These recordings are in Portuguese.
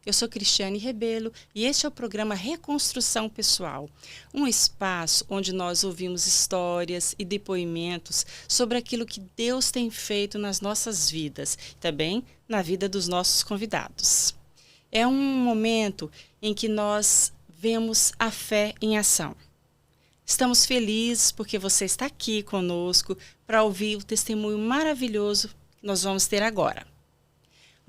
Eu sou Cristiane Rebelo e este é o programa Reconstrução Pessoal, um espaço onde nós ouvimos histórias e depoimentos sobre aquilo que Deus tem feito nas nossas vidas, também na vida dos nossos convidados. É um momento em que nós vemos a fé em ação. Estamos felizes porque você está aqui conosco para ouvir o testemunho maravilhoso que nós vamos ter agora.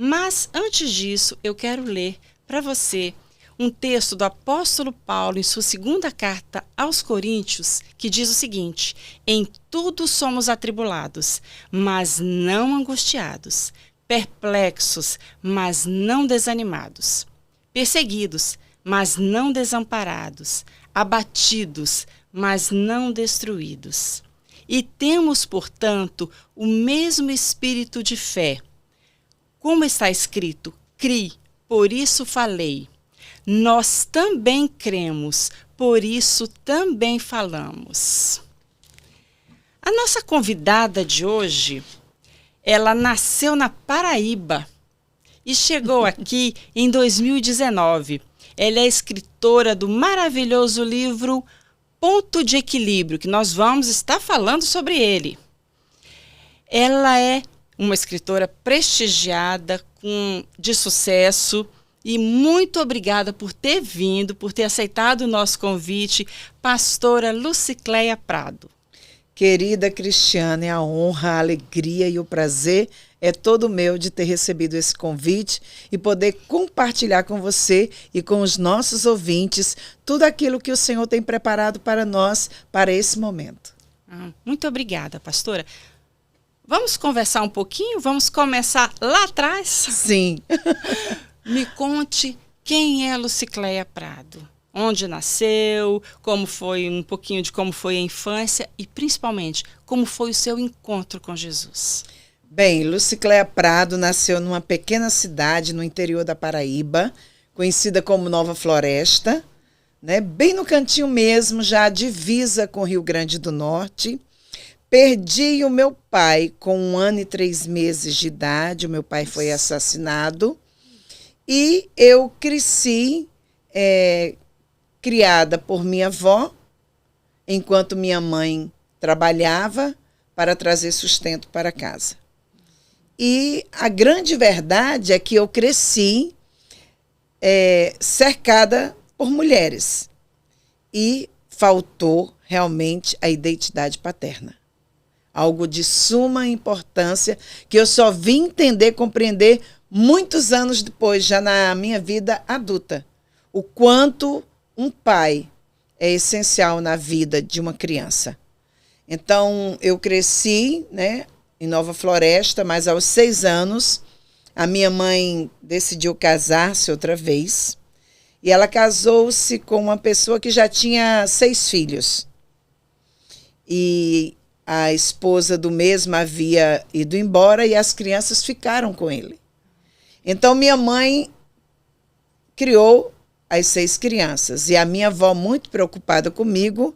Mas, antes disso, eu quero ler para você um texto do apóstolo Paulo em sua segunda carta aos Coríntios, que diz o seguinte: em tudo somos atribulados, mas não angustiados, perplexos, mas não desanimados, perseguidos, mas não desamparados, abatidos, mas não destruídos. E temos, portanto, o mesmo espírito de fé. Como está escrito, cri, por isso falei. Nós também cremos, por isso também falamos. A nossa convidada de hoje, ela nasceu na Paraíba e chegou aqui em 2019. Ela é escritora do maravilhoso livro Ponto de Equilíbrio, que nós vamos estar falando sobre ele. Ela é uma escritora prestigiada, de sucesso, e muito obrigada por ter vindo, por ter aceitado o nosso convite, pastora Lucicleia Prado. Querida Cristiane, a honra, a alegria e o prazer é todo meu de ter recebido esse convite e poder compartilhar com você e com os nossos ouvintes tudo aquilo que o Senhor tem preparado para nós, para esse momento. Muito obrigada, pastora. Vamos conversar um pouquinho? Vamos começar lá atrás? Sim. Me conte quem é Lucicleia Prado. Onde nasceu, como foi um pouquinho de como foi a infância e, principalmente, como foi o seu encontro com Jesus. Bem, Lucicleia Prado nasceu numa pequena cidade no interior da Paraíba, conhecida como Nova Floresta, né? Bem no cantinho mesmo, já a divisa com o Rio Grande do Norte. Perdi o meu pai com 1 ano e 3 meses de idade. O meu pai foi assassinado. E eu cresci criada por minha avó, enquanto minha mãe trabalhava para trazer sustento para casa. E a grande verdade é que eu cresci cercada por mulheres. E faltou realmente a identidade paterna. Algo de suma importância que eu só vim entender, compreender muitos anos depois, já na minha vida adulta. O quanto um pai é essencial na vida de uma criança. Então, eu cresci, né, em Nova Floresta, mas aos 6 anos, a minha mãe decidiu casar-se outra vez. E ela casou-se com uma pessoa que já tinha 6 filhos. E a esposa do mesmo havia ido embora e as crianças ficaram com ele. Então, minha mãe criou as 6 crianças. E a minha avó, muito preocupada comigo,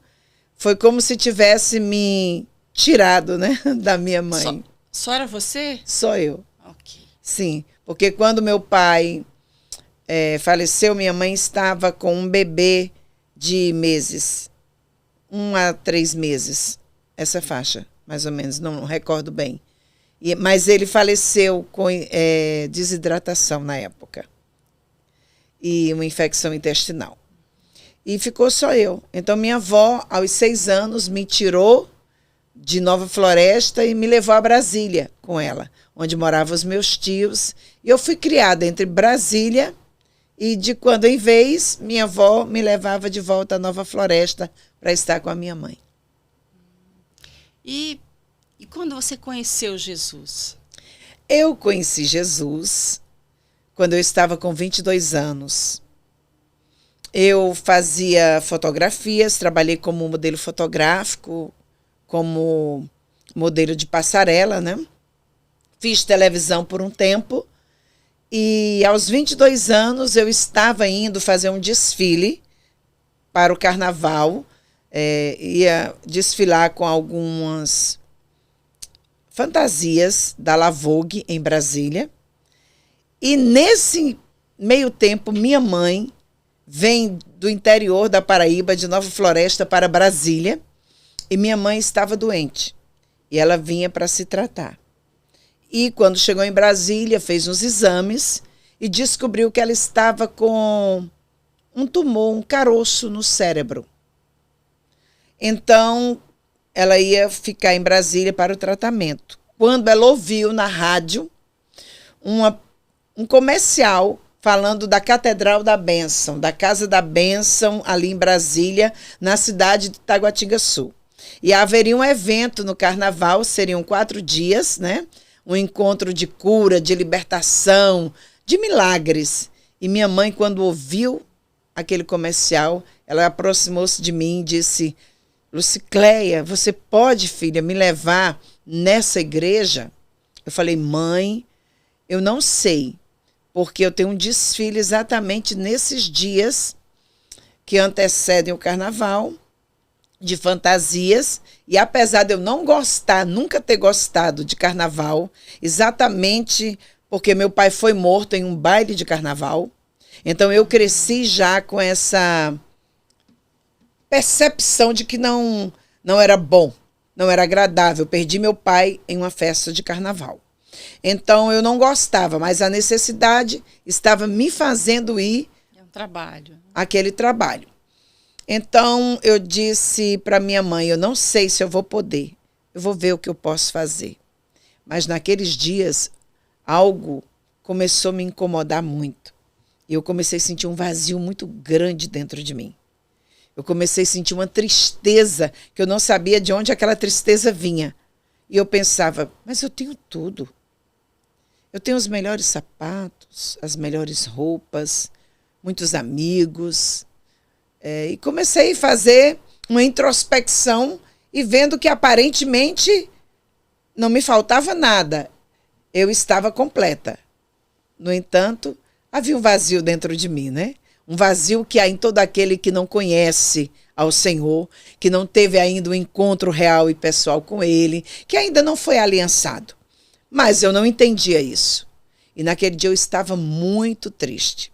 foi como se tivesse me tirado, né, da minha mãe. Só era você? Só eu. Ok. Sim, porque quando meu pai faleceu, minha mãe estava com um bebê de meses. 1 a 3 meses. Essa faixa, mais ou menos, não recordo bem. Mas ele faleceu com desidratação na época. E uma infecção intestinal. E ficou só eu. Então, minha avó, aos 6 anos, me tirou de Nova Floresta e me levou a Brasília com ela, onde moravam os meus tios. E eu fui criada entre Brasília e, de quando em vez, minha avó me levava de volta a Nova Floresta para estar com a minha mãe. E quando você conheceu Jesus? Eu conheci Jesus quando eu estava com 22 anos. Eu fazia fotografias, trabalhei como modelo fotográfico, como modelo de passarela, né? Fiz televisão por um tempo e aos 22 anos eu estava indo fazer um desfile para o carnaval. Ia desfilar com algumas fantasias da La Vogue em Brasília. E meio tempo, minha mãe vem do interior da Paraíba, de Nova Floresta, para Brasília, e minha mãe estava doente. E ela vinha para se tratar. E quando chegou em Brasília, fez uns exames e descobriu que ela estava com um tumor, um caroço no cérebro. Então, ela ia ficar em Brasília para o tratamento. Quando ela ouviu na rádio um comercial falando da Catedral da Bênção, da Casa da Bênção, ali em Brasília, na cidade de Taguatingaçu. E haveria um evento no carnaval, seriam 4 dias, né? Um encontro de cura, de libertação, de milagres. E minha mãe, quando ouviu aquele comercial, ela aproximou-se de mim e disse: Lucicleia, você pode, filha, me levar nessa igreja? Eu falei: mãe, eu não sei, porque eu tenho um desfile exatamente nesses dias que antecedem o carnaval, de fantasias, e apesar de eu não gostar, nunca ter gostado de carnaval, exatamente porque meu pai foi morto em um baile de carnaval, então eu cresci já com essa percepção de que não era bom, não era agradável. Perdi meu pai em uma festa de carnaval. Então eu não gostava, mas a necessidade estava me fazendo ir É um trabalho. aquele trabalho. Então eu disse para minha mãe: eu não sei se eu vou poder, eu vou ver o que eu posso fazer. Mas naqueles dias algo começou a me incomodar muito. E eu comecei a sentir um vazio muito grande dentro de mim. Eu comecei a sentir uma tristeza que eu não sabia de onde aquela tristeza vinha. E eu pensava: mas eu tenho tudo. Eu tenho os melhores sapatos, as melhores roupas, muitos amigos. E comecei a fazer uma introspecção e vendo que aparentemente não me faltava nada. Eu estava completa. No entanto, havia um vazio dentro de mim, né? Um vazio que há em todo aquele que não conhece ao Senhor, que não teve ainda um encontro real e pessoal com Ele, que ainda não foi aliançado. Mas eu não entendia isso. E naquele dia eu estava muito triste.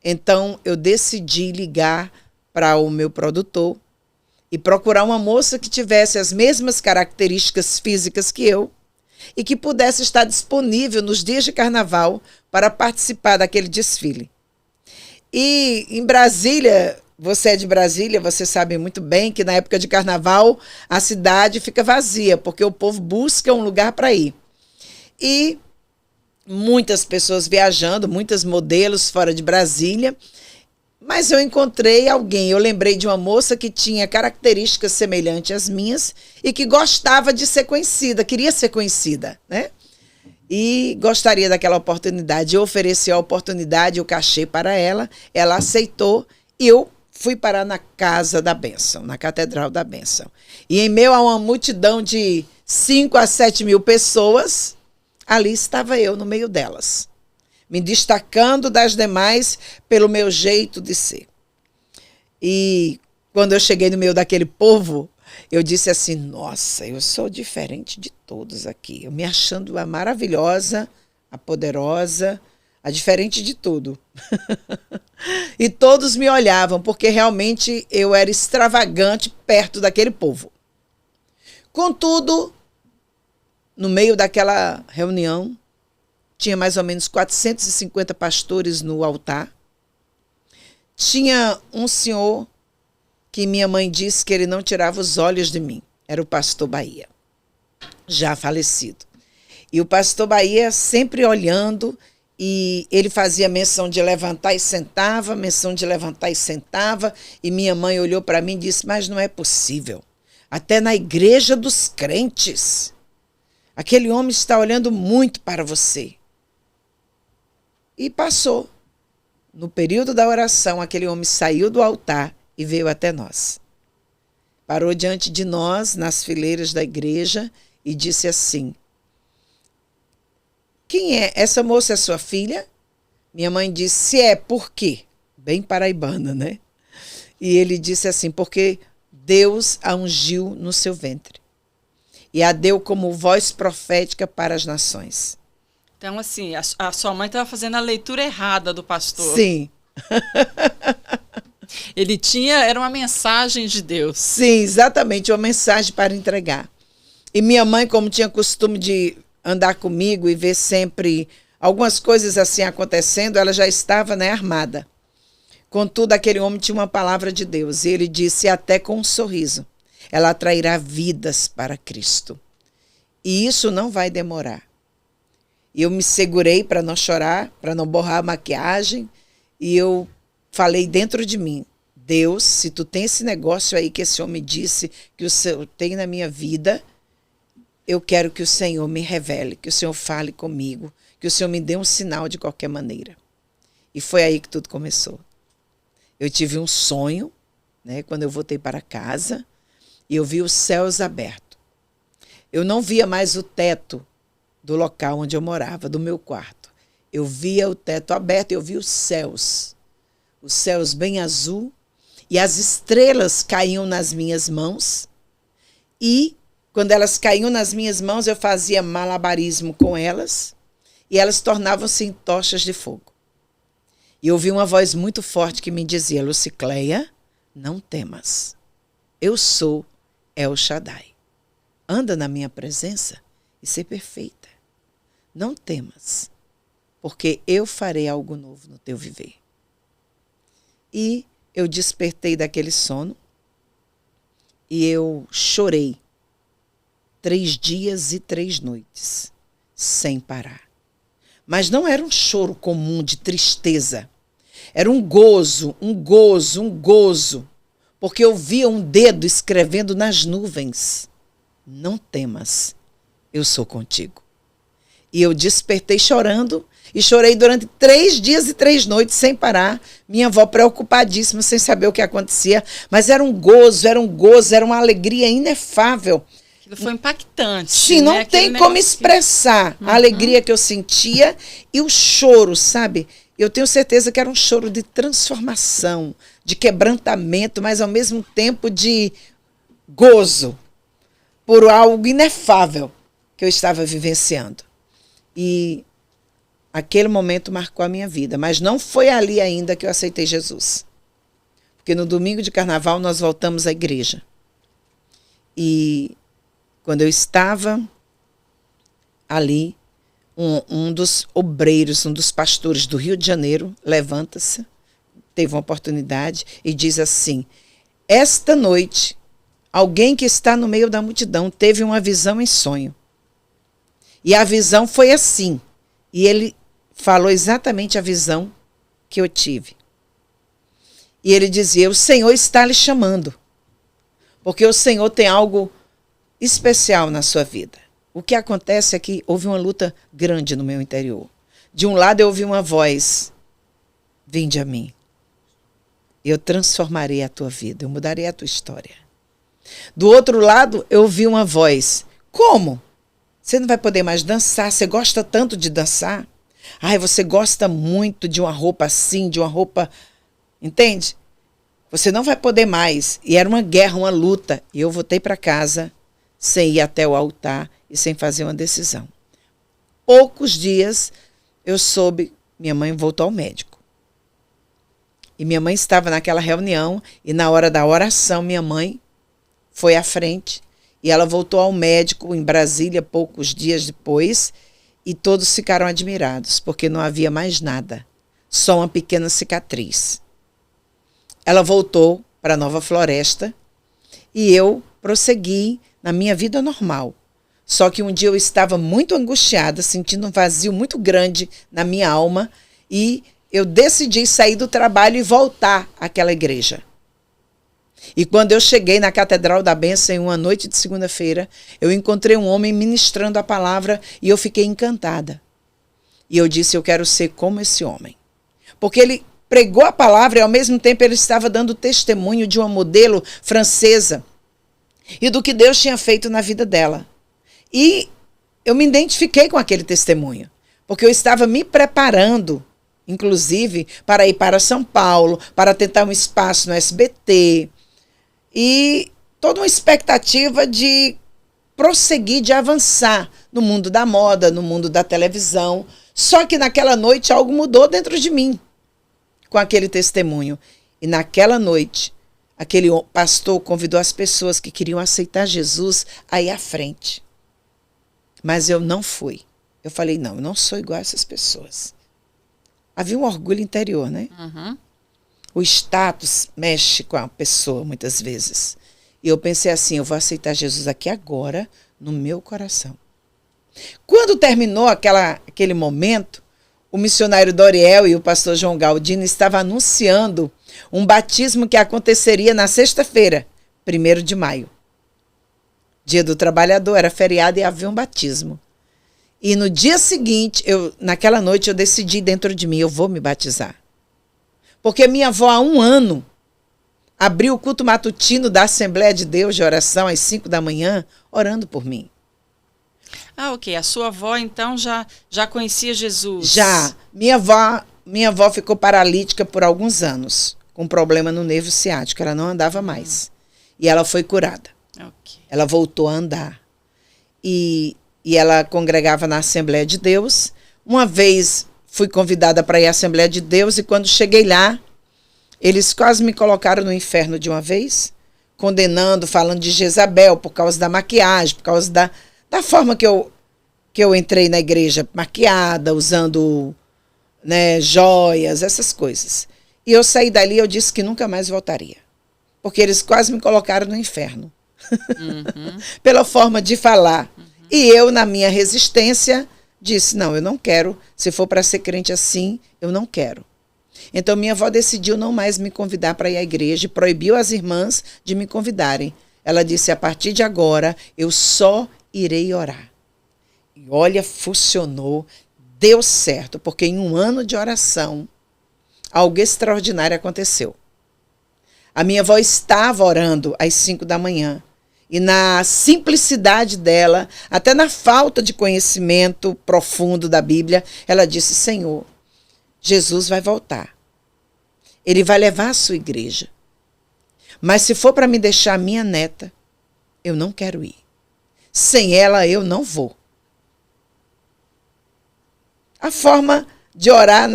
Então eu decidi ligar para o meu produtor e procurar uma moça que tivesse as mesmas características físicas que eu e que pudesse estar disponível nos dias de carnaval para participar daquele desfile. E em Brasília, você é de Brasília, você sabe muito bem que na época de carnaval a cidade fica vazia, porque o povo busca um lugar para ir. E muitas pessoas viajando, muitas modelos fora de Brasília, mas eu encontrei alguém, eu lembrei de uma moça que tinha características semelhantes às minhas e que gostava de ser conhecida, queria ser conhecida, né? E gostaria daquela oportunidade. Eu ofereci a oportunidade, o cachê para ela, ela aceitou e eu fui parar na Casa da Bênção, na Catedral da Bênção. E em meio a uma multidão de 5 a 7 mil pessoas, ali estava eu no meio delas, me destacando das demais pelo meu jeito de ser. E quando eu cheguei no meio daquele povo, eu disse assim: nossa, eu sou diferente de todos aqui. Eu me achando a maravilhosa, a poderosa, a diferente de tudo. E todos me olhavam, porque realmente eu era extravagante perto daquele povo. Contudo, no meio daquela reunião, tinha mais ou menos 450 pastores no altar. Tinha um senhor que minha mãe disse que ele não tirava os olhos de mim. Era o pastor Bahia, já falecido. E o pastor Bahia sempre olhando, e ele fazia menção de levantar e sentava, menção de levantar e sentava. E minha mãe olhou para mim e disse: mas não é possível. Até na igreja dos crentes, aquele homem está olhando muito para você. E passou. No período da oração, aquele homem saiu do altar e veio até nós. Parou diante de nós, nas fileiras da igreja, e disse assim: quem é? Essa moça é sua filha? Minha mãe disse: se é, por quê? Bem paraibana, né? E ele disse assim: porque Deus a ungiu no seu ventre e a deu como voz profética para as nações. Então, assim, a sua mãe estava fazendo a leitura errada do pastor. Sim. Era uma mensagem de Deus. Sim, exatamente, uma mensagem para entregar. E minha mãe, como tinha costume de andar comigo e ver sempre algumas coisas assim acontecendo, ela já estava, né, armada. Contudo, aquele homem tinha uma palavra de Deus, e ele disse, até com um sorriso, ela atrairá vidas para Cristo. E isso não vai demorar. E eu me segurei para não chorar, para não borrar a maquiagem, e eu falei dentro de mim, Deus, se tu tem esse negócio aí que esse homem disse que o Senhor tem na minha vida, eu quero que o Senhor me revele, que o Senhor fale comigo, que o Senhor me dê um sinal de qualquer maneira. E foi aí que tudo começou. Eu tive um sonho, né, quando eu voltei para casa, e eu vi os céus abertos. Eu não via mais o teto do local onde eu morava, do meu quarto. Eu via o teto aberto e eu via os céus bem azul, e as estrelas caíam nas minhas mãos, e quando elas caíam nas minhas mãos, eu fazia malabarismo com elas, e elas tornavam-se em tochas de fogo. E eu ouvi uma voz muito forte que me dizia, Lucicleia, não temas, eu sou El Shaddai. Anda na minha presença e ser perfeita. Não temas, porque eu farei algo novo no teu viver. E eu despertei daquele sono e eu chorei 3 dias e 3 noites, sem parar. Mas não era um choro comum de tristeza. Era um gozo, porque eu via um dedo escrevendo nas nuvens. Não temas, eu sou contigo. E eu despertei chorando, e chorei durante 3 dias e 3 noites sem parar. Minha avó preocupadíssima, sem saber o que acontecia. Mas era um gozo, era uma alegria inefável. Aquilo foi impactante. Sim, não né? tem como expressar a alegria que eu sentia e o choro, sabe? Eu tenho certeza que era um choro de transformação, de quebrantamento, mas ao mesmo tempo de gozo por algo inefável que eu estava vivenciando. E aquele momento marcou a minha vida, mas não foi ali ainda que eu aceitei Jesus. Porque no domingo de carnaval nós voltamos à igreja. E quando eu estava ali, um dos obreiros, um dos pastores do Rio de Janeiro, levanta-se, teve uma oportunidade e diz assim, esta noite, alguém que está no meio da multidão teve uma visão em sonho. E a visão foi assim. E ele falou exatamente a visão que eu tive. E ele dizia, o Senhor está lhe chamando. Porque o Senhor tem algo especial na sua vida. O que acontece é que houve uma luta grande no meu interior. De um lado eu ouvi uma voz, vinde a mim. Eu transformarei a tua vida, eu mudarei a tua história. Do outro lado eu ouvi uma voz, como? Você não vai poder mais dançar, você gosta tanto de dançar. Ai, você gosta muito de uma roupa assim, de uma roupa... Entende? Você não vai poder mais. E era uma guerra, uma luta. E eu voltei para casa sem ir até o altar e sem fazer uma decisão. Poucos dias eu soube, minha mãe voltou ao médico. E minha mãe estava naquela reunião e na hora da oração minha mãe foi à frente e ela voltou ao médico em Brasília poucos dias depois e todos ficaram admirados porque não havia mais nada, só uma pequena cicatriz. Ela voltou para Nova Floresta e eu prossegui na minha vida normal. Só que um dia eu estava muito angustiada, sentindo um vazio muito grande na minha alma e eu decidi sair do trabalho e voltar àquela igreja. E quando eu cheguei na Catedral da Bênção em uma noite de segunda-feira, eu encontrei um homem ministrando a palavra e eu fiquei encantada. E eu disse, eu quero ser como esse homem. Porque ele pregou a palavra e ao mesmo tempo ele estava dando testemunho de uma modelo francesa e do que Deus tinha feito na vida dela. E eu me identifiquei com aquele testemunho, porque eu estava me preparando, inclusive, para ir para São Paulo, para tentar um espaço no SBT, e toda uma expectativa de prosseguir, de avançar no mundo da moda, no mundo da televisão. Só que naquela noite algo mudou dentro de mim com aquele testemunho. E naquela noite, aquele pastor convidou as pessoas que queriam aceitar Jesus a ir à frente. Mas eu não fui. Eu falei, não, eu não sou igual a essas pessoas. Havia um orgulho interior, né? Uhum. O status mexe com a pessoa muitas vezes. E eu pensei assim, eu vou aceitar Jesus aqui agora, no meu coração. Quando terminou aquele momento, o missionário Doriel e o pastor João Galdino estavam anunciando um batismo que aconteceria na sexta-feira, 1º de maio. Dia do Trabalhador, era feriado e havia um batismo. E no dia seguinte, naquela noite, eu decidi dentro de mim, eu vou me batizar. Porque minha avó, há 1 ano, abriu o culto matutino da Assembleia de Deus de oração às 5 da manhã, orando por mim. Ah, ok. A sua avó, então, já conhecia Jesus? Já. Minha avó ficou paralítica por alguns anos, com problema no nervo ciático. Ela não andava mais. E ela foi curada. Okay. Ela voltou a andar. E ela congregava na Assembleia de Deus. Uma vez fui convidada para ir à Assembleia de Deus e quando cheguei lá, eles quase me colocaram no inferno de uma vez, condenando, falando de Jezabel por causa da maquiagem, por causa da forma que eu entrei na igreja, maquiada, usando, né, joias, essas coisas. E eu saí dali e eu disse que nunca mais voltaria. Porque eles quase me colocaram no inferno. Uhum. Pela forma de falar. Uhum. E eu, na minha resistência, disse, não, eu não quero. Se for para ser crente assim, eu não quero. Então, minha avó decidiu não mais me convidar para ir à igreja e proibiu as irmãs de me convidarem. Ela disse, a partir de agora, eu só irei orar. E olha, funcionou, deu certo, porque em 1 ano de oração, algo extraordinário aconteceu. A minha avó estava orando às 5 da manhã. E na simplicidade dela, até na falta de conhecimento profundo da Bíblia, ela disse, Senhor, Jesus vai voltar. Ele vai levar a sua igreja. Mas se for para me deixar minha neta, eu não quero ir. Sem ela, eu não vou. A forma de orar,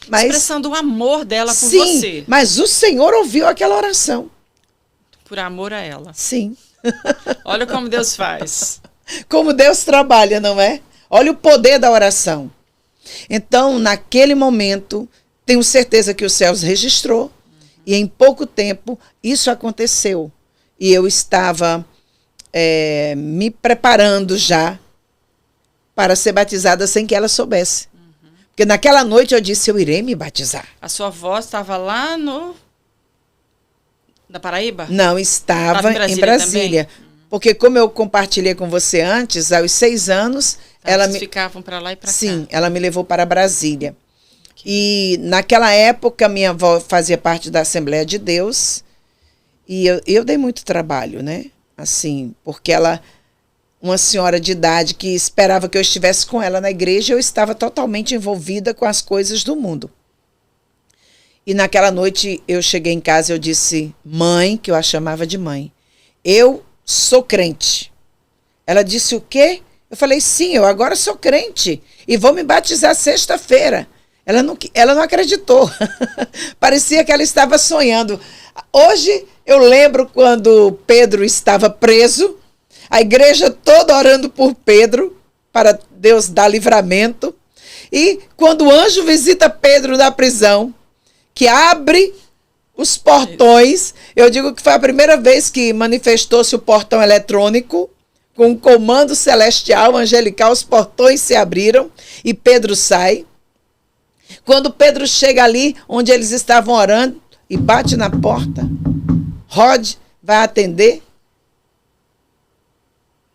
mas expressando o amor dela por sim, você. Mas o Senhor ouviu aquela oração. Por amor a ela. Sim. Olha como Deus faz. Como Deus trabalha, não é? Olha o poder da oração. Então, naquele momento, tenho certeza que os céus registrou. E em pouco tempo, isso aconteceu. E eu estava me preparando já para ser batizada sem que ela soubesse. Porque naquela noite eu disse, eu irei me batizar. A sua avó estava lá na Paraíba? Não, estava em Brasília. Porque como eu compartilhei com você antes, aos 6 anos... Elas ficavam para lá e para cá. Sim, ela me levou para Brasília. E naquela época, minha avó fazia parte da Assembleia de Deus. E eu dei muito trabalho, né? Assim, porque ela... Uma senhora de idade que esperava que eu estivesse com ela na igreja, eu estava totalmente envolvida com as coisas do mundo. E naquela noite eu cheguei em casa e eu disse, mãe, que eu a chamava de mãe, eu sou crente. Ela disse, o quê? Eu falei, sim, eu agora sou crente e vou me batizar sexta-feira. Ela não acreditou. Parecia que ela estava sonhando. Hoje eu lembro quando Pedro estava preso, a igreja toda orando por Pedro, para Deus dar livramento. E quando o anjo visita Pedro na prisão, que abre os portões, eu digo que foi a primeira vez que manifestou-se o portão eletrônico, com um comando celestial, angelical, os portões se abriram e Pedro sai. Quando Pedro chega ali, onde eles estavam orando, e bate na porta, Rod vai atender,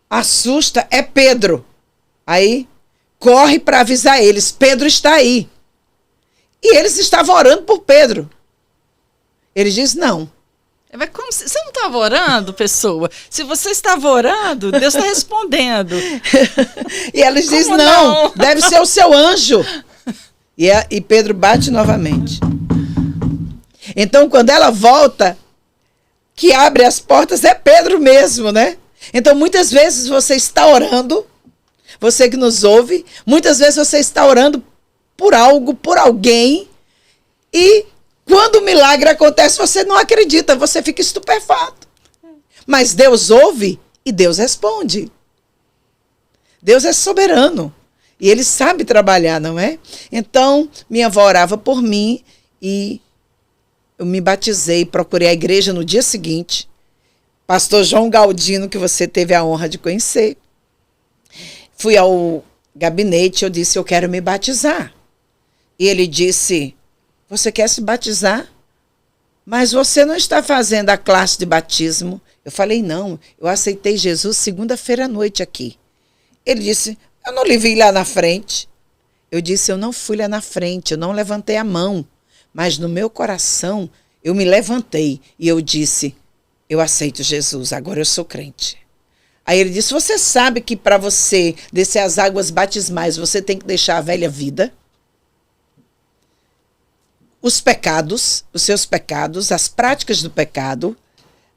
assusta, é Pedro. Aí, corre para avisar eles, Pedro está aí. E eles estavam orando por Pedro. Ele diz, não. Mas como você não estava orando, pessoa? Se você estava orando, Deus está respondendo. E eles dizem, não, deve ser o seu anjo. E Pedro bate novamente. Então, quando ela volta, que abre as portas, é Pedro mesmo, né? Então, muitas vezes você está orando, você que nos ouve, muitas vezes você está orando por algo, por alguém, e quando o milagre acontece, você não acredita, você fica estupefato. Mas Deus ouve e Deus responde. Deus é soberano e Ele sabe trabalhar, não é? Então, minha avó orava por mim e eu me batizei, procurei a igreja no dia seguinte. Pastor João Galdino, que você teve a honra de conhecer. Fui ao gabinete, eu disse, eu quero me batizar. E ele disse, você quer se batizar? Mas você não está fazendo a classe de batismo. Eu falei, não, eu aceitei Jesus segunda-feira à noite aqui. Ele disse, eu não lhe vi lá na frente. Eu disse, eu não fui lá na frente, eu não levantei a mão. Mas no meu coração, eu me levantei e eu disse, eu aceito Jesus, agora eu sou crente. Aí ele disse, você sabe que para você descer as águas batismais, você tem que deixar a velha vida? Os pecados, os seus pecados, as práticas do pecado.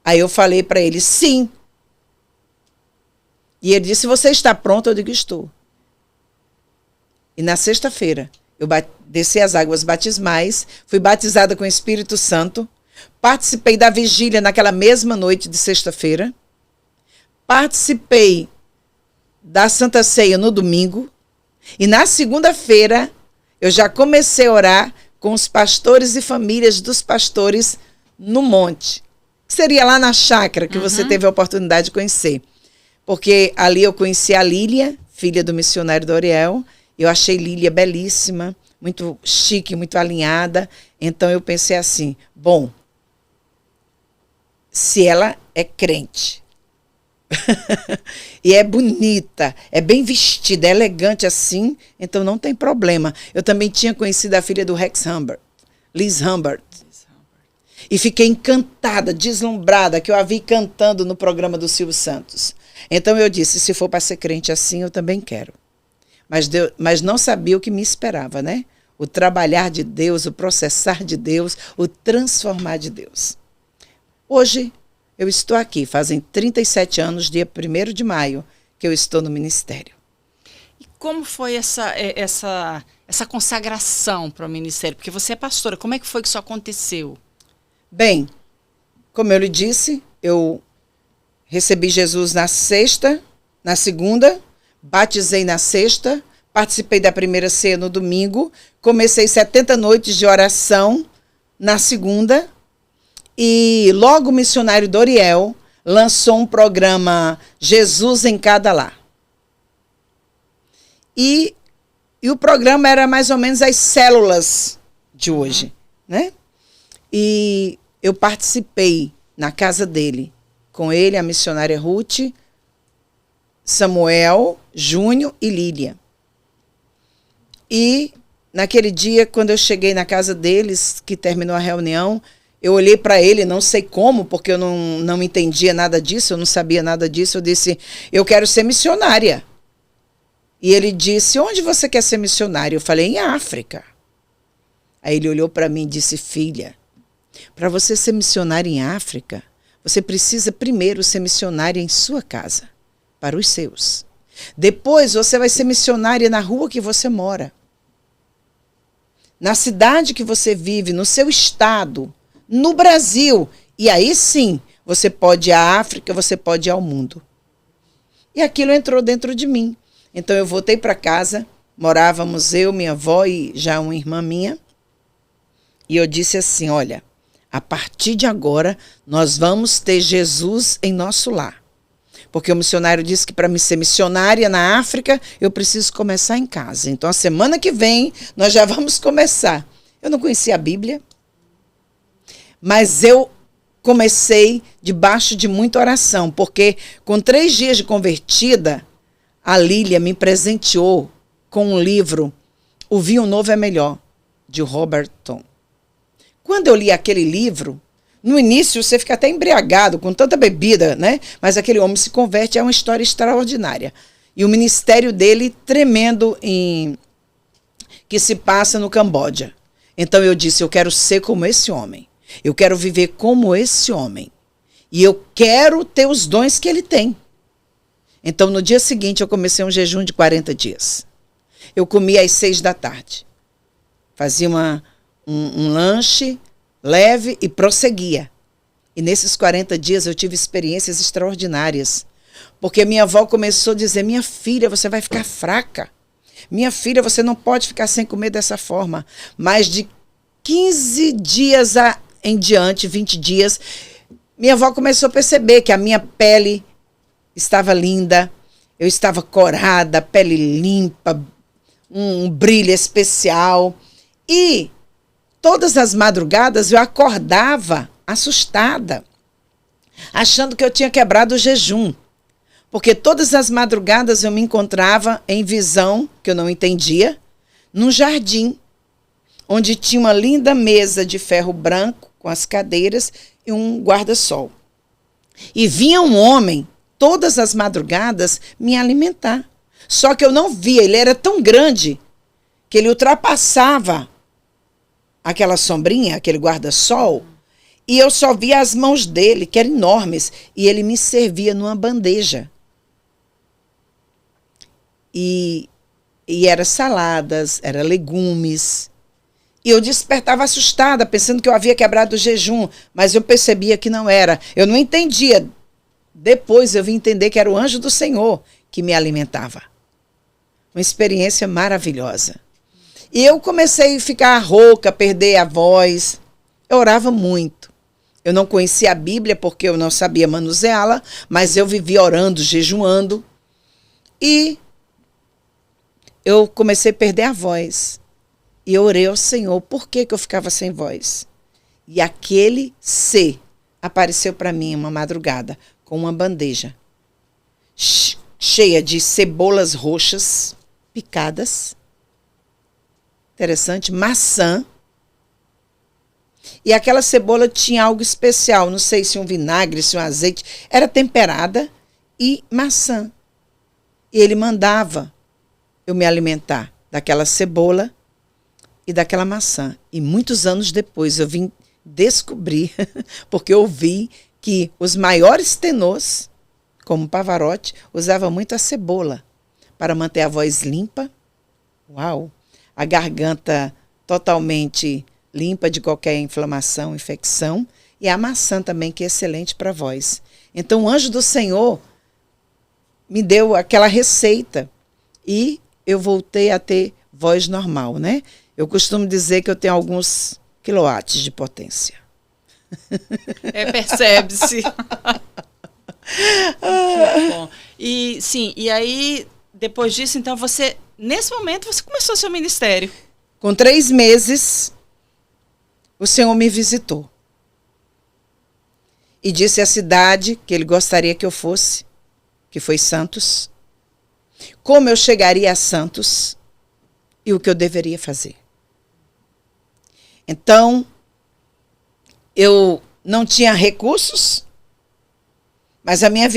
Aí eu falei para ele, sim. E ele disse, você está pronto? Eu digo, estou. E na sexta-feira, eu desci as águas batismais, fui batizada com o Espírito Santo, participei da vigília naquela mesma noite de sexta-feira, participei da Santa Ceia no domingo, e na segunda-feira eu já comecei a orar com os pastores e famílias dos pastores no monte. Seria lá na chácara que você teve a oportunidade de conhecer. Porque ali eu conheci a Lília, filha do missionário Doriel. Eu achei Lília belíssima, muito chique, muito alinhada. Então eu pensei assim, bom, se ela é crente e é bonita, é bem vestida, é elegante assim, então não tem problema. Eu também tinha conhecido a filha do Rex Humbert, Liz Humbert. E fiquei encantada, deslumbrada, que eu a vi cantando no programa do Silvio Santos. Então eu disse, se for para ser crente assim, eu também quero. Mas não sabia o que me esperava, né? O trabalhar de Deus, o processar de Deus, o transformar de Deus. Hoje, eu estou aqui, fazem 37 anos, dia 1º de maio, que eu estou no ministério. E como foi essa consagração para o ministério? Porque você é pastora, como é que foi que isso aconteceu? Bem, como eu lhe disse, eu recebi Jesus na segunda, batizei na sexta, participei da primeira ceia no domingo, comecei 70 noites de oração na segunda, e logo o missionário Doriel lançou um programa Jesus em Cada Lar. E o programa era mais ou menos as células de hoje, né? E eu participei na casa dele, com ele, a missionária Ruth, Samuel, Júnior e Lília. E naquele dia, quando eu cheguei na casa deles, que terminou a reunião, eu olhei para ele, não sei como, porque eu não entendia nada disso, eu não sabia nada disso. Eu disse, eu quero ser missionária. E ele disse, onde você quer ser missionária? Eu falei, em África. Aí ele olhou para mim e disse, filha, para você ser missionária em África, você precisa primeiro ser missionária em sua casa, para os seus. Depois você vai ser missionária na rua que você mora, na cidade que você vive, no seu estado, no Brasil. E aí sim, você pode ir à África, você pode ir ao mundo. E aquilo entrou dentro de mim. Então eu voltei para casa, morávamos eu, minha avó e já uma irmã minha. E eu disse assim, olha, a partir de agora, nós vamos ter Jesus em nosso lar. Porque o missionário disse que para me ser missionária na África, eu preciso começar em casa. Então, a semana que vem, nós já vamos começar. Eu não conhecia a Bíblia, mas eu comecei debaixo de muita oração, porque com 3 dias de convertida, a Lília me presenteou com um livro, O Vinho Novo é Melhor, de Robert Tom. Quando eu li aquele livro, no início você fica até embriagado com tanta bebida, né? Mas aquele homem se converte, é uma história extraordinária. E o ministério dele tremendo que se passa no Camboja. Então eu disse, eu quero ser como esse homem. Eu quero viver como esse homem. E eu quero ter os dons que ele tem. Então, no dia seguinte, eu comecei um jejum de 40 dias. Eu comia às 6 da tarde. Fazia um lanche leve e prosseguia. E nesses 40 dias eu tive experiências extraordinárias. Porque minha avó começou a dizer, minha filha, você vai ficar fraca. Minha filha, você não pode ficar sem comer dessa forma. Mas de 15 dias em diante, 20 dias, minha avó começou a perceber que a minha pele estava linda, eu estava corada, pele limpa, um brilho especial. E todas as madrugadas eu acordava assustada, achando que eu tinha quebrado o jejum. Porque todas as madrugadas eu me encontrava em visão, que eu não entendia, num jardim, onde tinha uma linda mesa de ferro branco, com as cadeiras e um guarda-sol. E vinha um homem, todas as madrugadas, me alimentar. Só que eu não via, ele era tão grande, que ele ultrapassava aquela sombrinha, aquele guarda-sol, e eu só via as mãos dele, que eram enormes, e ele me servia numa bandeja. E era saladas, era legumes. E eu despertava assustada, pensando que eu havia quebrado o jejum, mas eu percebia que não era. Eu não entendia. Depois eu vim entender que era o anjo do Senhor que me alimentava. Uma experiência maravilhosa. E eu comecei a ficar rouca, perder a voz. Eu orava muito. Eu não conhecia a Bíblia porque eu não sabia manuseá-la, mas eu vivia orando, jejuando. E eu comecei a perder a voz. E eu orei ao Senhor, por que eu ficava sem voz? E aquele ser apareceu para mim uma madrugada, com uma bandeja cheia de cebolas roxas, picadas. Interessante, maçã. E aquela cebola tinha algo especial, não sei se um vinagre, se um azeite. Era temperada e maçã. E ele mandava eu me alimentar daquela cebola e daquela maçã. E muitos anos depois eu vim descobrir, porque eu vi que os maiores tenores, como Pavarotti, usavam muito a cebola para manter a voz limpa. Uau! A garganta totalmente limpa de qualquer inflamação, infecção. E a maçã também, que é excelente para a voz. Então o anjo do Senhor me deu aquela receita e eu voltei a ter voz normal, né? Eu costumo dizer que eu tenho alguns quilowatts de potência. Percebe-se. Bom. E sim, e aí, depois disso, então, nesse momento, você começou seu ministério. Com 3 meses, o Senhor me visitou. E disse a cidade que ele gostaria que eu fosse, que foi Santos, como eu chegaria a Santos e o que eu deveria fazer. Então, eu não tinha recursos, mas a minha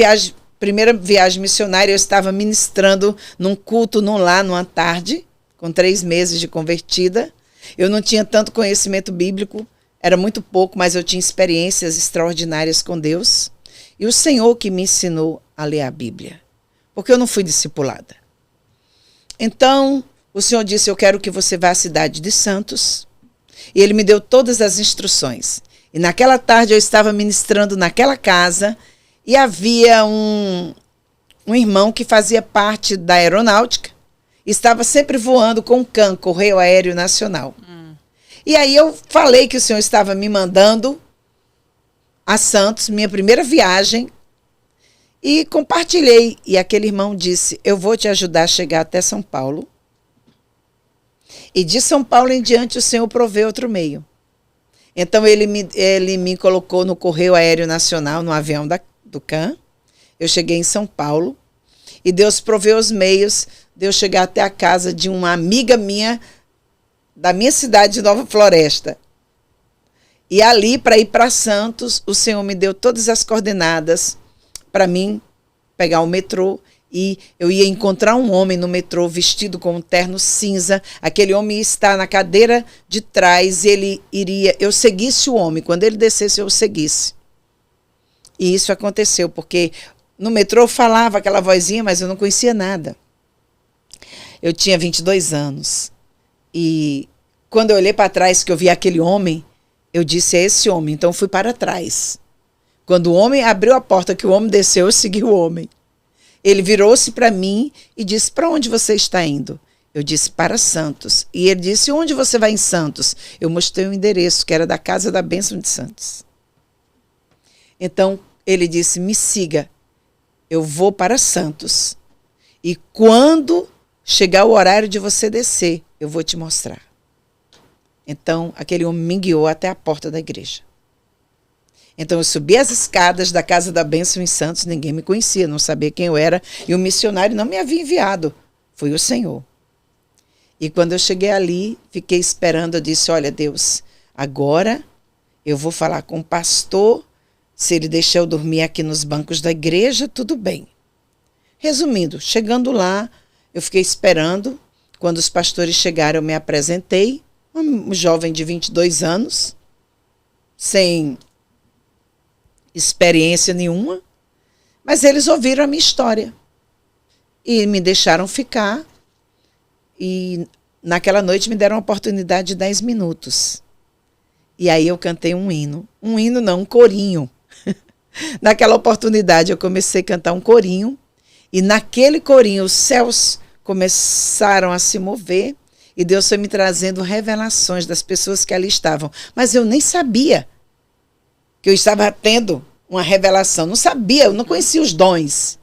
primeira viagem missionária, eu estava ministrando num culto numa tarde, com 3 meses de convertida. Eu não tinha tanto conhecimento bíblico, era muito pouco, mas eu tinha experiências extraordinárias com Deus. E o Senhor que me ensinou a ler a Bíblia, porque eu não fui discipulada. Então, o Senhor disse, eu quero que você vá à cidade de Santos. E ele me deu todas as instruções. E naquela tarde eu estava ministrando naquela casa e havia um irmão que fazia parte da aeronáutica. Estava sempre voando com o CAN, Correio Aéreo Nacional. E aí eu falei que o Senhor estava me mandando a Santos, minha primeira viagem, e compartilhei. E aquele irmão disse, eu vou te ajudar a chegar até São Paulo. E de São Paulo em diante o Senhor provê outro meio. Então ele me colocou no Correio Aéreo Nacional, no avião do CAN. Eu cheguei em São Paulo. E Deus proveu os meios de eu chegar até a casa de uma amiga minha, da minha cidade de Nova Floresta. E ali, para ir para Santos, o Senhor me deu todas as coordenadas para mim pegar o metrô. E eu ia encontrar um homem no metrô vestido com um terno cinza. Aquele homem ia estar na cadeira de trás e eu seguisse o homem. Quando ele descesse, eu o seguisse. E isso aconteceu, porque no metrô falava aquela vozinha, mas eu não conhecia nada. Eu tinha 22 anos. E quando eu olhei para trás, que eu vi aquele homem, eu disse, é esse homem. Então fui para trás. Quando o homem abriu a porta, que o homem desceu, eu segui o homem. Ele virou-se para mim e disse, para onde você está indo? Eu disse, para Santos. E ele disse, onde você vai em Santos? Eu mostrei o endereço, que era da Casa da Bênção de Santos. Então, ele disse, me siga. Eu vou para Santos. E quando chegar o horário de você descer, eu vou te mostrar. Então, aquele homem me guiou até a porta da igreja. Então, eu subi as escadas da Casa da Bênção em Santos, ninguém me conhecia, não sabia quem eu era, e o missionário não me havia enviado, foi o Senhor. E quando eu cheguei ali, fiquei esperando, eu disse, olha Deus, agora eu vou falar com o pastor, se ele deixar eu dormir aqui nos bancos da igreja, tudo bem. Resumindo, chegando lá, eu fiquei esperando, quando os pastores chegaram, eu me apresentei, um jovem de 22 anos, sem experiência nenhuma, mas eles ouviram a minha história e me deixaram ficar e naquela noite me deram uma oportunidade de 10 minutos. E aí eu cantei um hino não, um corinho. Naquela oportunidade eu comecei a cantar um corinho e naquele corinho os céus começaram a se mover e Deus foi me trazendo revelações das pessoas que ali estavam, mas eu nem sabia que eu estava tendo uma revelação. Não sabia, eu não conhecia os dons.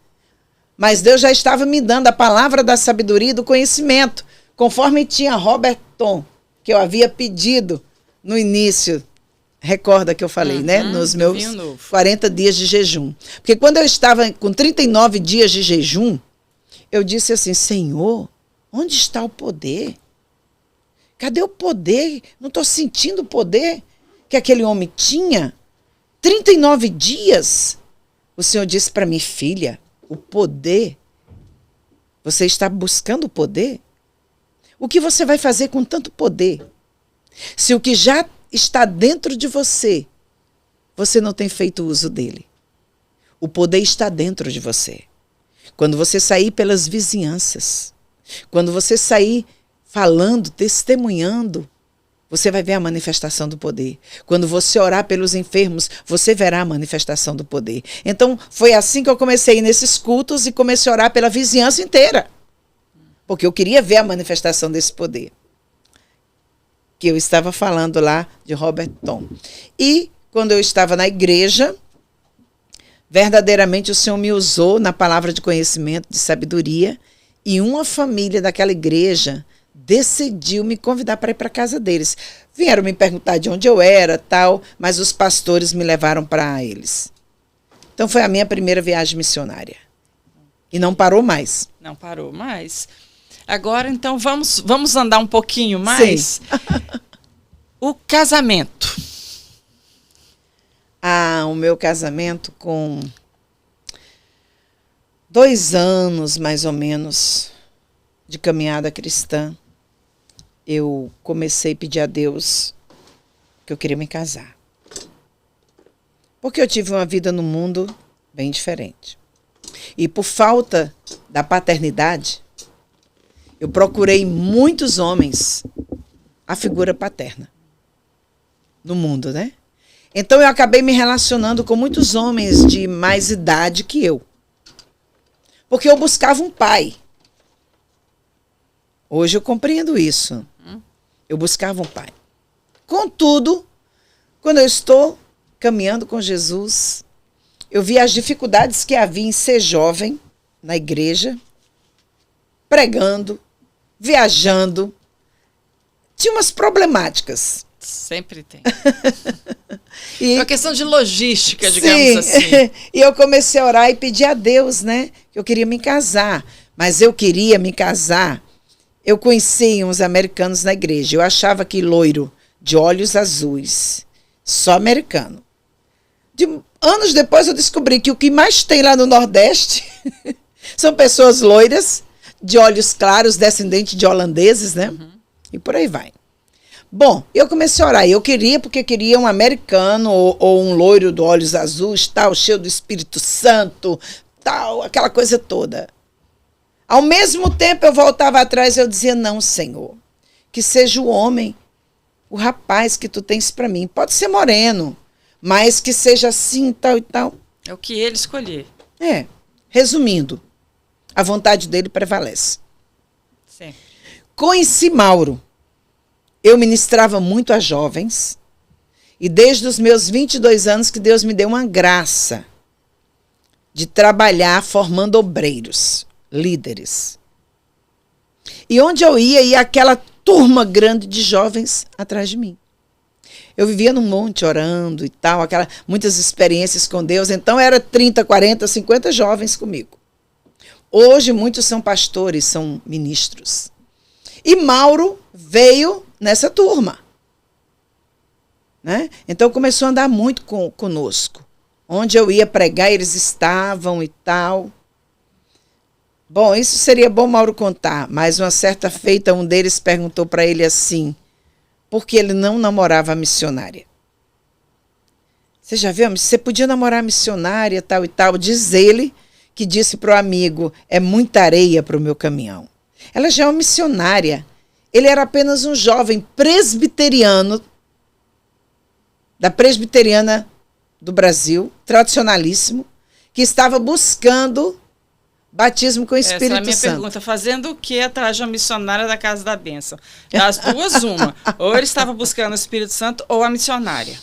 Mas Deus já estava me dando a palavra da sabedoria e do conhecimento, conforme tinha Roberton, que eu havia pedido no início. Recorda que eu falei, né? Nos meus 40 dias de jejum. Porque quando eu estava com 39 dias de jejum, eu disse assim, Senhor, onde está o poder? Cadê o poder? Não estou sentindo o poder que aquele homem tinha. 39 dias, o Senhor disse para mim, filha, o poder, você está buscando o poder? O que você vai fazer com tanto poder? Se o que já está dentro de você, você não tem feito uso dele. O poder está dentro de você. Quando você sair pelas vizinhanças, quando você sair falando, testemunhando, você vai ver a manifestação do poder. Quando você orar pelos enfermos, você verá a manifestação do poder. Então, foi assim que eu comecei nesses cultos e comecei a orar pela vizinhança inteira. Porque eu queria ver a manifestação desse poder. Que eu estava falando lá de Roberton. E, quando eu estava na igreja, verdadeiramente o Senhor me usou na palavra de conhecimento, de sabedoria, e uma família daquela igreja decidiu me convidar para ir para a casa deles. Vieram me perguntar de onde eu era, tal, mas os pastores me levaram para eles. Então foi a minha primeira viagem missionária. E não parou mais. Não parou mais. Agora, então, vamos andar um pouquinho mais. Sim. O casamento. O meu casamento com 2 anos, mais ou menos, de caminhada cristã, eu comecei a pedir a Deus que eu queria me casar. Porque eu tive uma vida no mundo bem diferente. E por falta da paternidade, eu procurei muitos homens a figura paterna no mundo, né? Então eu acabei me relacionando com muitos homens de mais idade que eu. Porque eu buscava um pai. Hoje eu compreendo isso. Eu buscava um pai. Contudo, quando eu estou caminhando com Jesus, eu vi as dificuldades que havia em ser jovem na igreja, pregando, viajando. Tinha umas problemáticas. Sempre tem. É uma questão de logística, digamos sim, assim. E eu comecei a orar e pedir a Deus, né? Que eu queria me casar. Mas eu queria me casar. Eu conheci uns americanos na igreja. Eu achava que loiro, de olhos azuis, só americano. Anos depois eu descobri que o que mais tem lá no Nordeste são pessoas loiras, de olhos claros, descendentes de holandeses, né? E por aí vai. Bom, eu comecei a orar. Eu queria, porque queria um americano ou um loiro de olhos azuis, tal, cheio do Espírito Santo, tal, aquela coisa toda. Ao mesmo tempo eu voltava atrás e eu dizia, não, Senhor, que seja o homem, o rapaz que tu tens para mim. Pode ser moreno, mas que seja assim, tal e tal. É o que ele escolher. Resumindo, a vontade dele prevalece. Sim. Conheci Mauro. Eu ministrava muito a jovens e desde os meus 22 anos que Deus me deu uma graça de trabalhar formando obreiros, líderes. E onde eu ia aquela turma grande de jovens atrás de mim. Eu vivia num monte orando e tal, muitas experiências com Deus. Então era 30, 40, 50 jovens comigo. Hoje muitos são pastores, são ministros. E Mauro veio nessa turma. Né? Então começou a andar muito conosco. Onde eu ia pregar, eles estavam e tal. Bom, isso seria bom Mauro contar, mas uma certa feita um deles perguntou para ele assim, porque ele não namorava a missionária. Você já viu? Você podia namorar a missionária, tal e tal. Diz ele que disse para o amigo, é muita areia para o meu caminhão. Ela já é uma missionária. Ele era apenas um jovem presbiteriano, da presbiteriana do Brasil, tradicionalíssimo, que estava buscando batismo com o Espírito Santo. Essa é a minha pergunta. Fazendo o que atrás de uma missionária da Casa da Bênção? As duas, uma. Ou ele estava buscando o Espírito Santo ou a missionária.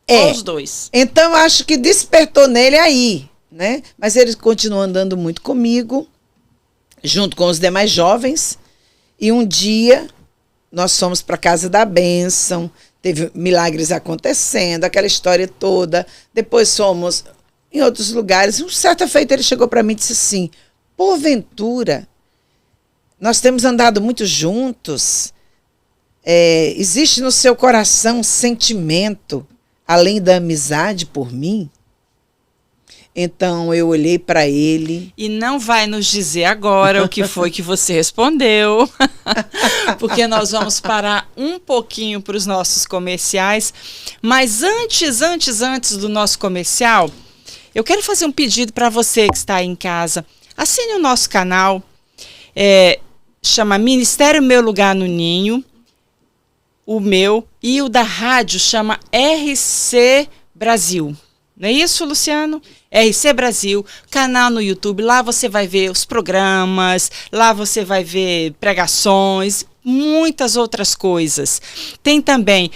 Ou os dois. Então, eu acho que despertou nele aí, né? Mas ele continuou andando muito comigo, junto com os demais jovens. E um dia, nós fomos para a Casa da Bênção, teve milagres acontecendo, aquela história toda. Depois fomos em outros lugares. Um certa feita ele chegou para mim e disse assim, porventura, nós temos andado muito juntos, existe no seu coração um sentimento, além da amizade por mim? Então eu olhei para ele. E não vai nos dizer agora o que foi que você respondeu, porque nós vamos parar um pouquinho para os nossos comerciais. Mas antes do nosso comercial, eu quero fazer um pedido para você que está aí em casa. Assine o nosso canal, chama Ministério Meu Lugar no Ninho, o meu, e o da rádio chama RC Brasil. Não é isso, Luciano? RC Brasil, canal no YouTube, lá você vai ver os programas, lá você vai ver pregações, muitas outras coisas. Tem também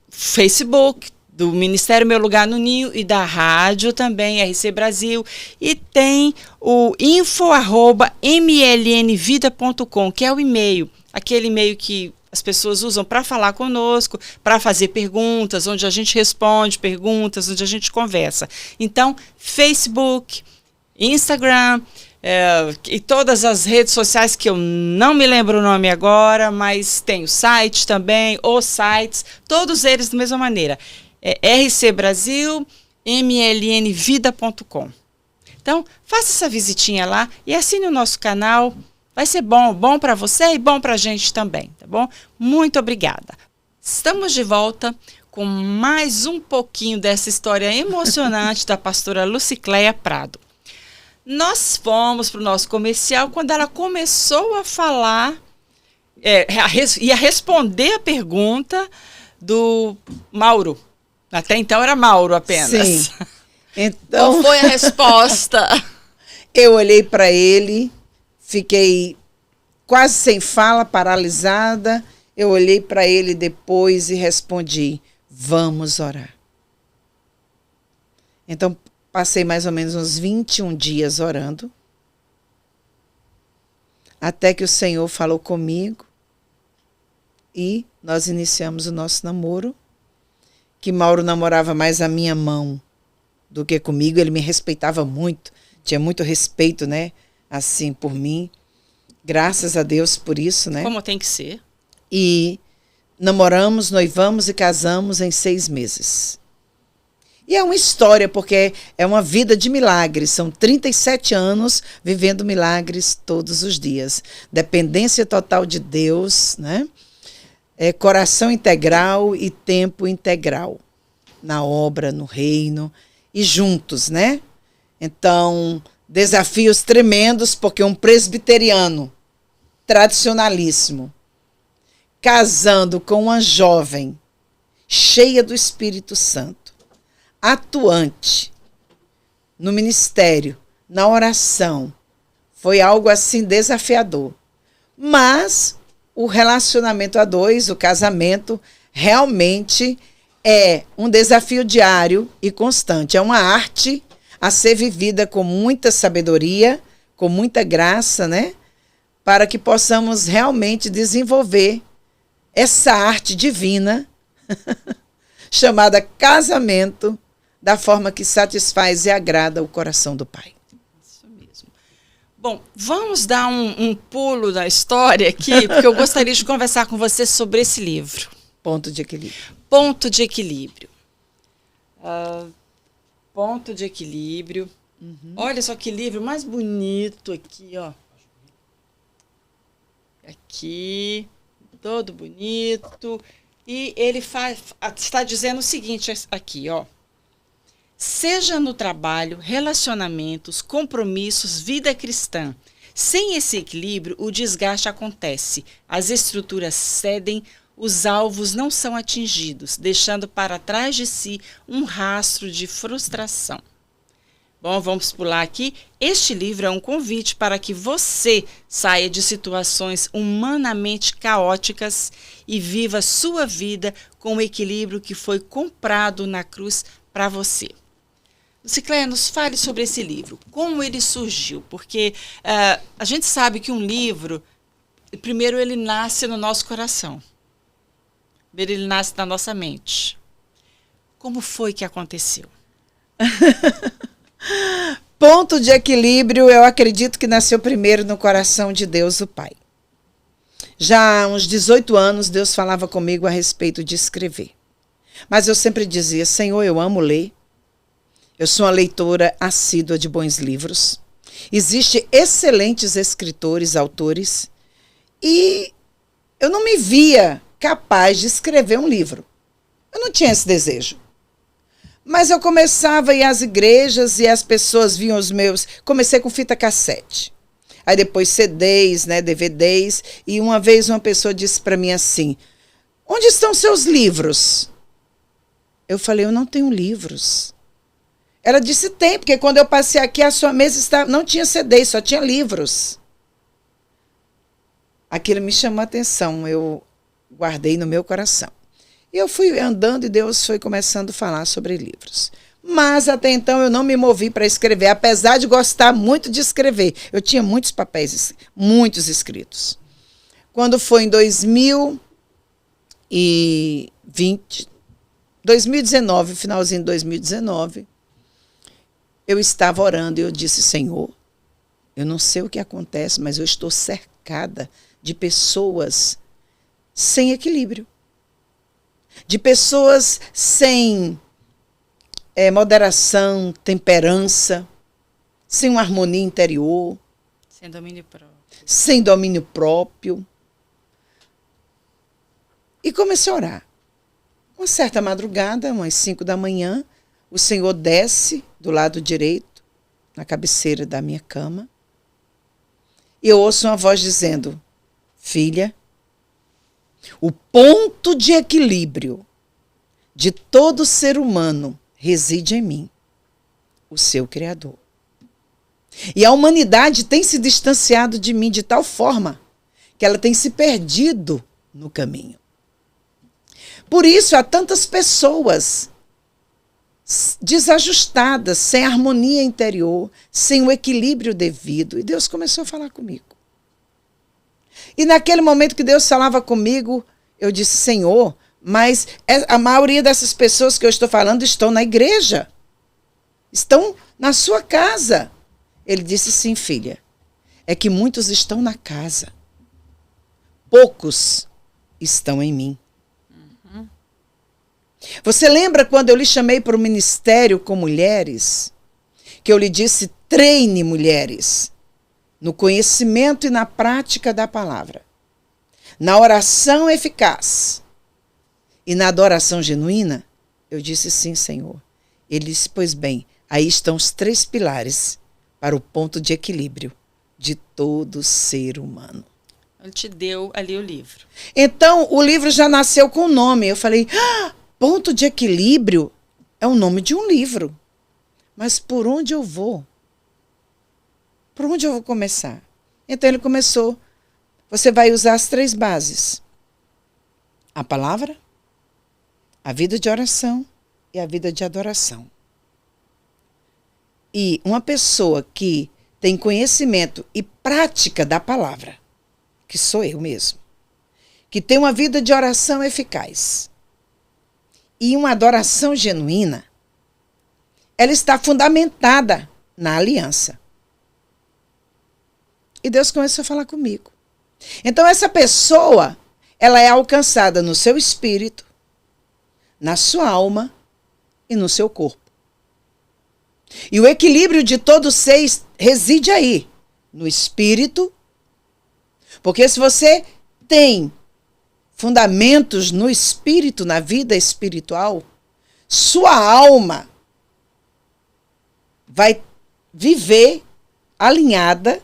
Facebook, do Ministério Meu Lugar no Ninho e da rádio também, RC Brasil. E tem o info@mlnvida.com, que é o e-mail, aquele e-mail que as pessoas usam para falar conosco, para fazer perguntas, onde a gente responde perguntas, onde a gente conversa. Então, Facebook, Instagram e todas as redes sociais que eu não me lembro o nome agora, mas tem o site também, os sites, todos eles da mesma maneira. RC Brasil, mlnvida.com. Então, faça essa visitinha lá e assine o nosso canal. Vai ser bom para você e bom para a gente também, tá bom? Muito obrigada. Estamos de volta com mais um pouquinho dessa história emocionante da pastora Lucicléia Prado. Nós fomos para o nosso comercial quando ela começou a falar, ia responder a pergunta do Mauro. Até então era Mauro apenas. Sim. Então, qual foi a resposta? Eu olhei para ele, fiquei quase sem fala, paralisada. Eu olhei para ele depois e respondi, vamos orar. Então, passei mais ou menos uns 21 dias orando, até que o Senhor falou comigo e nós iniciamos o nosso namoro, que Mauro namorava mais a minha mão do que comigo. Ele me respeitava muito, tinha muito respeito, né, assim, por mim. Graças a Deus por isso, né? Como tem que ser. E namoramos, noivamos e casamos em 6 meses. E é uma história, porque é uma vida de milagres. São 37 anos vivendo milagres todos os dias. Dependência total de Deus, né? Coração integral e tempo integral. Na obra, no reino e juntos, né? Então, desafios tremendos, porque um presbiteriano tradicionalíssimo, casando com uma jovem cheia do Espírito Santo, atuante no ministério, na oração, foi algo assim desafiador. Mas o relacionamento a dois, o casamento, realmente é um desafio diário e constante. É uma arte a ser vivida com muita sabedoria, com muita graça, né? Para que possamos realmente desenvolver essa arte divina chamada casamento, da forma que satisfaz e agrada o coração do Pai. Isso mesmo. Bom, vamos dar um pulo da história aqui, porque eu gostaria de conversar com você sobre esse livro. Ponto de equilíbrio. Ponto de equilíbrio. Ponto de equilíbrio. Olha só que livro mais bonito aqui, ó. Aqui, todo bonito. E ele está dizendo o seguinte aqui, ó. Seja no trabalho, relacionamentos, compromissos, vida cristã. Sem esse equilíbrio, o desgaste acontece. As estruturas cedem, os alvos não são atingidos, deixando para trás de si um rastro de frustração. Bom, vamos pular aqui. Este livro é um convite para que você saia de situações humanamente caóticas e viva sua vida com o equilíbrio que foi comprado na cruz para você. Lucicléia, nos fale sobre esse livro, como ele surgiu, porque a gente sabe que um livro, primeiro ele nasce no nosso coração, primeiro ele nasce na nossa mente. Como foi que aconteceu? Ponto de equilíbrio, eu acredito que nasceu primeiro no coração de Deus, o Pai. Já há uns 18 anos, Deus falava comigo a respeito de escrever. Mas eu sempre dizia, Senhor, eu amo ler. Eu sou uma leitora assídua de bons livros. Existem excelentes escritores, autores. E eu não me via capaz de escrever um livro. Eu não tinha esse desejo. Mas eu começava a ir às igrejas e as pessoas viam os meus... Comecei com fita cassete. Aí depois CDs, né, DVDs. E uma vez uma pessoa disse para mim assim, onde estão seus livros? Eu falei, eu não tenho livros. Ela disse, tem, porque quando eu passei aqui, a sua mesa não tinha CDs, só tinha livros. Aquilo me chamou a atenção, eu guardei no meu coração. E eu fui andando e Deus foi começando a falar sobre livros. Mas até então eu não me movi para escrever, apesar de gostar muito de escrever. Eu tinha muitos papéis, muitos escritos. Quando foi em 2019, finalzinho de 2019, eu estava orando e eu disse, Senhor, eu não sei o que acontece, mas eu estou cercada de pessoas sem equilíbrio. De pessoas sem moderação, temperança, sem uma harmonia interior. Sem domínio próprio. Sem domínio próprio. E comecei a orar. Uma certa madrugada, umas 5 da manhã, o Senhor desce do lado direito, na cabeceira da minha cama, e eu ouço uma voz dizendo, filha, o ponto de equilíbrio de todo ser humano reside em mim, o seu Criador. E a humanidade tem se distanciado de mim de tal forma que ela tem se perdido no caminho. Por isso há tantas pessoas desajustadas, sem harmonia interior, sem o equilíbrio devido. E Deus começou a falar comigo. E naquele momento que Deus falava comigo, eu disse, Senhor, mas a maioria dessas pessoas que eu estou falando estão na igreja. Estão na sua casa. Ele disse, sim, filha. É que muitos estão na casa. Poucos estão em mim. Você lembra quando eu lhe chamei para o ministério com mulheres? Que eu lhe disse, treine mulheres no conhecimento e na prática da palavra. Na oração eficaz e na adoração genuína? Eu disse, sim, Senhor. Ele disse, pois bem, Aí estão os 3 pilares para o ponto de equilíbrio de todo ser humano. Ele te deu ali o livro. Então, o livro já nasceu com o nome. Eu falei, ponto de equilíbrio é o nome de um livro. Mas por onde eu vou? Por onde eu vou começar? Então, ele começou. Você vai usar as 3 bases. A palavra, a vida de oração e a vida de adoração. E uma pessoa que tem conhecimento e prática da palavra, que sou eu mesmo, que tem uma vida de oração eficaz e uma adoração genuína, ela está fundamentada na aliança. E Deus começou a falar comigo. Então essa pessoa, ela é alcançada no seu espírito, na sua alma e no seu corpo. E o equilíbrio de todos 6 reside aí, no espírito. Porque se você tem fundamentos no espírito, na vida espiritual, sua alma vai viver alinhada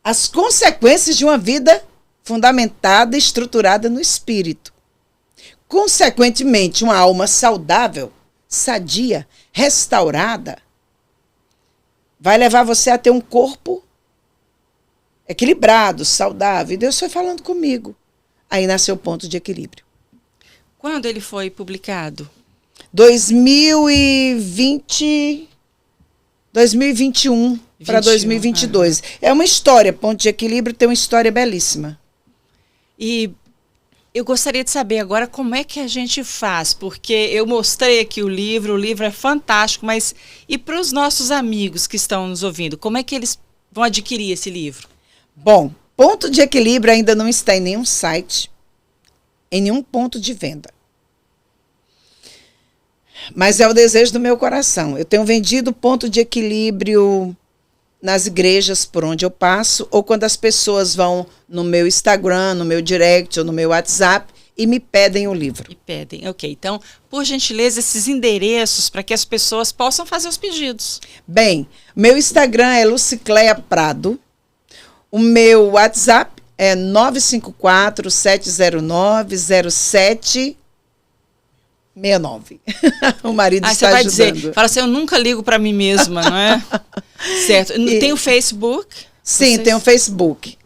às consequências de uma vida fundamentada e estruturada no espírito. Consequentemente, uma alma saudável, sadia, restaurada, vai levar você a ter um corpo equilibrado, saudável. E Deus foi falando comigo. Aí nasceu o ponto de equilíbrio. Quando ele foi publicado? 2021 para 2022. É uma história, ponto de equilíbrio tem uma história belíssima. E eu gostaria de saber agora como é que a gente faz, porque eu mostrei aqui o livro é fantástico, mas e para os nossos amigos que estão nos ouvindo, como é que eles vão adquirir esse livro? Bom, ponto de equilíbrio ainda não está em nenhum site, em nenhum ponto de venda. Mas é o desejo do meu coração. Eu tenho vendido ponto de equilíbrio nas igrejas por onde eu passo, ou quando as pessoas vão no meu Instagram, no meu direct ou no meu WhatsApp e me pedem o livro. E pedem, ok. Então, por gentileza, esses endereços para que as pessoas possam fazer os pedidos. Bem, meu Instagram é Lucicleia Prado. O meu WhatsApp é 954-709-0769. O marido está você vai ajudando. Dizer, fala assim, eu nunca ligo para mim mesma, não é? Certo. Tem o Facebook? Sim, tem o Facebook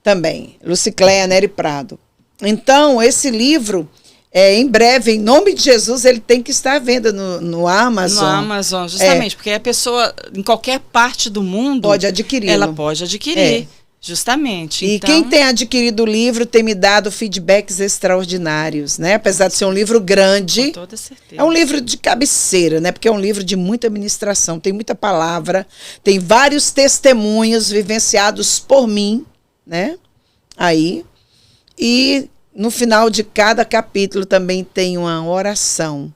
também. Lucicleia Neri Prado. Então, esse livro, em breve, em nome de Jesus, ele tem que estar à venda no Amazon. No Amazon, justamente, porque a pessoa, em qualquer parte do mundo, pode adquirir. Ela pode adquirir. Justamente. E quem tem adquirido o livro tem me dado feedbacks extraordinários, né? Apesar de ser um livro grande. Com toda certeza. É um livro de cabeceira, né? Porque é um livro de muita ministração, tem muita palavra, tem vários testemunhos vivenciados por mim, né? Aí. E no final de cada capítulo também tem uma oração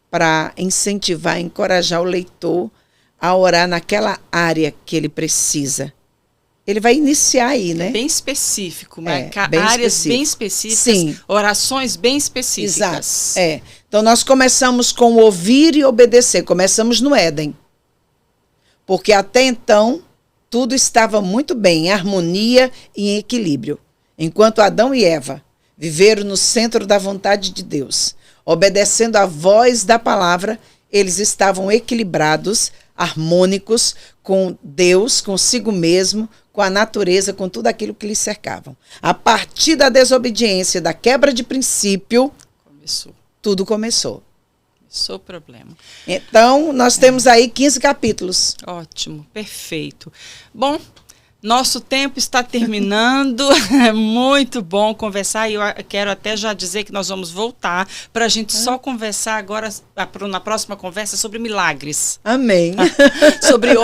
para incentivar, encorajar o leitor a orar naquela área que ele precisa. Ele vai iniciar aí, né? Bem específico, né? Bem áreas específico. bem específicas, sim. Orações bem específicas. Exato. Então, nós começamos com ouvir e obedecer. Começamos no Éden. Porque até então, tudo estava muito bem, em harmonia e em equilíbrio. Enquanto Adão e Eva viveram no centro da vontade de Deus, obedecendo à voz da palavra, eles estavam equilibrados, harmônicos com Deus, consigo mesmo, com a natureza, com tudo aquilo que lhes cercavam. A partir da desobediência, da quebra de princípio, tudo começou. Começou o problema. Então, nós temos aí 15 capítulos. Ótimo, perfeito. Bom, nosso tempo está terminando, é muito bom conversar e eu quero até já dizer que nós vamos voltar para a gente só conversar agora, na próxima conversa, sobre milagres. Amém. Sobre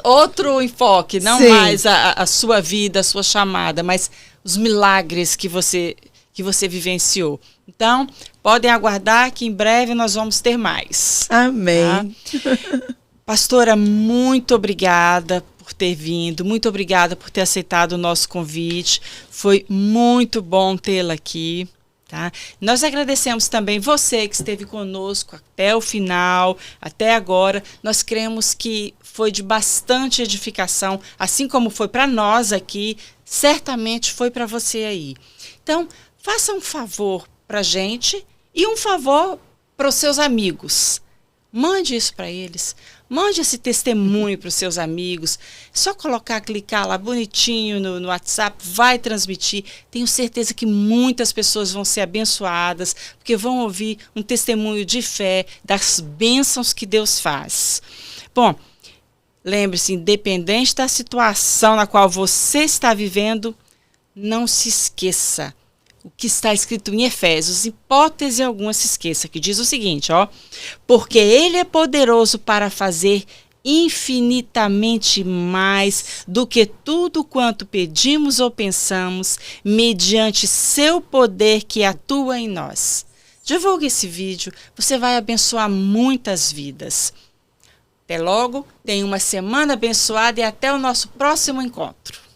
outro enfoque, não Sim. mais a sua vida, a sua chamada, mas os milagres que você vivenciou. Então, podem aguardar que em breve nós vamos ter mais. Amém. Tá? Pastora, muito obrigada por ter vindo, muito obrigada por ter aceitado o nosso convite. Foi muito bom tê-la aqui, Tá? Nós agradecemos também você que esteve conosco até o final, até agora. Nós cremos que foi de bastante edificação, assim como foi para nós aqui, certamente foi para você aí. Então, faça um favor para a gente e um favor para os seus amigos. Mande isso para eles. Mande esse testemunho para os seus amigos. Só clicar lá bonitinho no WhatsApp, vai transmitir. Tenho certeza que muitas pessoas vão ser abençoadas, porque vão ouvir um testemunho de fé das bênçãos que Deus faz. Bom, lembre-se, independente da situação na qual você está vivendo, não se esqueça o que está escrito em Efésios, hipótese alguma se esqueça, que diz o seguinte, ó: porque Ele é poderoso para fazer infinitamente mais do que tudo quanto pedimos ou pensamos, mediante seu poder que atua em nós. Divulgue esse vídeo, você vai abençoar muitas vidas. Até logo, tenha uma semana abençoada e até o nosso próximo encontro.